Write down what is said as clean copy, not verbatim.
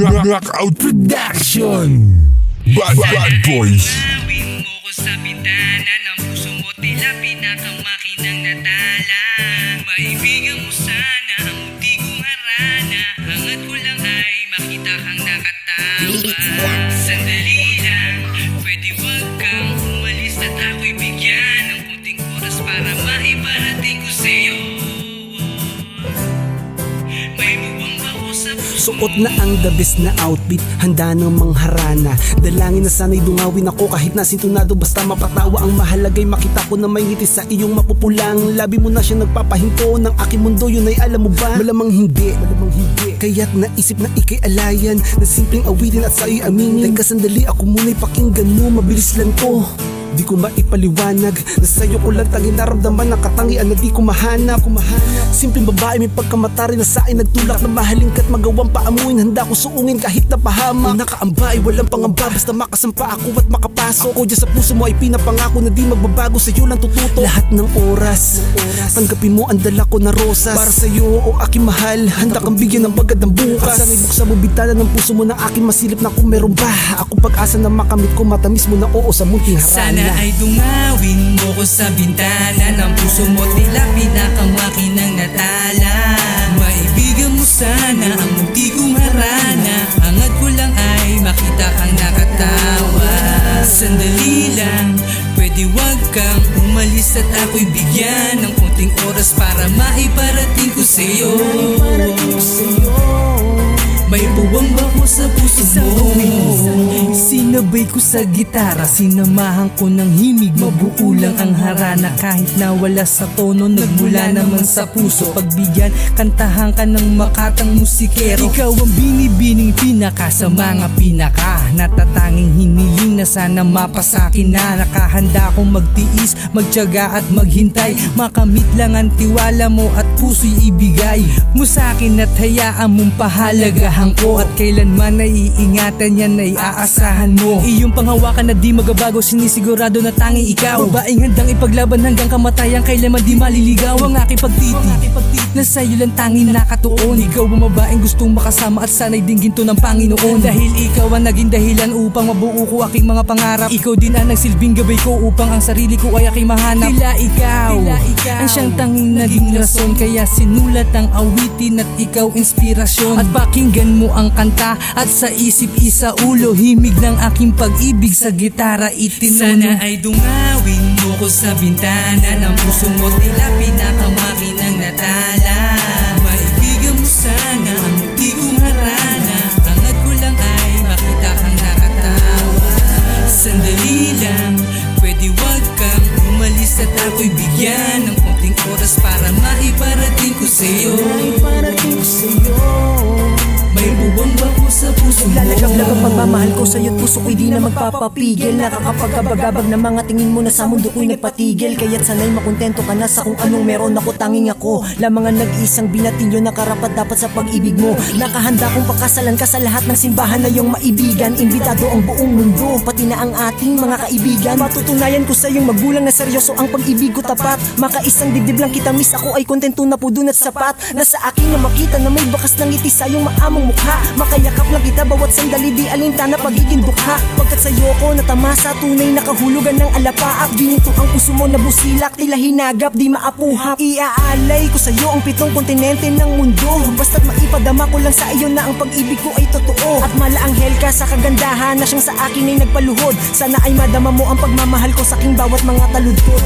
Knockout Production. Bad Boys. Gawin mo ko sa bintana ng puso mo, tila pinakamakinang natala. Maibigan mo sana ang munti kong harana. Hangat ko lang ay makita kang nakatawa. Sandali lang, pwede wag kang umalis at ako'y bigyan ng kunting oras para maiparating ko sa'yo. May buwang ako sa puso mo. Suot na ang the best na outfit, handa ng mangharana. Dalangin na sana'y dungawin ako kahit na sintunado, basta mapatawa. Ang mahalagay makita ko na may ngiti sa iyong mapupulang labi mo na siya nagpapahinto ng aking mundo, yun ay alam mo ba? Malamang hindi. Kaya't naisip na ikay alayan na simpleng awitin at sa'yo'y aminin. Teka sandali, ako muna'y pakinggan mo, mabilis lang to. Di ko maipaliwanag na sa'yo ko lang tanging naramdaman ng katangian na di ko mahanap. Simpleng babae may pagkamatari na sa'kin nagtulak na mahalin ka't magawang paamuin. Handa ko suungin kahit napahamak. Ang nakaamba ay walang pangamba, basta makasampa ako at makapasok. Ako dyan sa puso mo ay pinapangako na di magbabago, sa'yo lang tututo. Lahat ng oras, tanggapin mo ang dala ko na rosas. Para sa'yo o aking mahal, handa kang bigyan ng bagad ng bukas. Sana'y buksan mo bintana ng puso mo na aking masilip na kung meron ba ako pag-asa na makamit ko, matamis mo na oo sa munting harana. Sana ay dungawin mo ko sa bintana ng puso mo, tila pinakamakinang natala. Maibigan mo sana ang munti kong harana. Hangat ko lang ay makita kang nakatawa. Sandali lang, pwede wag kang umalis at ako'y bigyan ng konting oras para maiparating ko sa'yo. May buwang bako sa puso mo. Sinabay ko sa gitara, sinamahan ko ng himig. Mabuo lang ang harana kahit nawala sa tono, nagmula naman sa puso. Pagbigyan, kantahan ka ng makatang musikero. Ikaw ang binibining pinaka sa mga pinaka. Natatanging hiniling na sana mapasakin na. Nakahanda akong magtiis, magtiyaga at maghintay. Makamit lang ang tiwala mo at puso'y ibigay mo sa'kin at hayaan mong pahalagahan ko. At kailanman naiingatan yan ay aasahan mo. Iyong panghawakan na di magabago, sinisigurado na tanging ikaw. Babaeng handang ipaglaban hanggang kamatayan, kailanman di maliligaw. Ang aking pagtiti na sa'yo lang tanging nakatuon. Ikaw ang babaeng gustong makasama at sana'y dinggin to ng Panginoon. Dahil ikaw ang naging dahilan upang mabuo ko aking mga pangarap. Ikaw din ang nagsilbing gabay ko upang ang sarili ko ay aking mahanap. Tila ikaw ang siyang tanging naging rason, kaya sinulat ang awitin at ikaw inspirasyon. At pakinggan mo ang kanta at sa isip isa ulo, himig ng aking pag-ibig sa gitara itinuno. Sana ay dungawin mo ko sa bintana ng puso mo, tila pinakamakinang natala. Maibigan mo sana ang munti kong harana. Hangat ko lang ay makita kang nakatawa. Sandali lang, pwede wag kang umalis at ako'y bigyan ng konting oras para maiparating ko sa'yo. May buwang bako sa puso mo. Lalagab ang pagmamahal ko sa'yo't puso ko'y di na magpapapigil. Nakakapagkabagabag na mga tingin mo na sa mundo ko'y nagpatigil. Kaya't sana'y makontento ka na sa kung anong meron ako, tanging ako lamang ang nag-isang binatilyo na karapat dapat sa pag-ibig mo. Nakahanda kong pakasalan ka sa lahat ng simbahan na iyong maibigan. Imbitado ang buong mundo, pati na ang ating mga kaibigan. Patutunayan ko sa iyong magulang na seryoso ang pag-ibig ko tapat. Makaisang dibdib lang kita miss, ako ay kontento na po dun at sapat. Na sa akin na makita na may bakas ng ngiti sa iyong maamong mukha. Makayakap lang kita bawat sandali, di alintana pagiging dukha. Pagkat sa'yo ko natamasa, tunay nakahulugan ng alapaap. Bininto ang puso mo na busilak, tila hinagap, di maapuhap. Iaalay ko sa'yo ang 7 kontinente ng mundo, basta't maipadama ko lang sa iyo na ang pag-ibig ko ay totoo. At malaanghel ka sa kagandahan na siyang sa akin ay nagpaluhod. Sana ay madama mo ang pagmamahal ko sa aking bawat mga taludtod.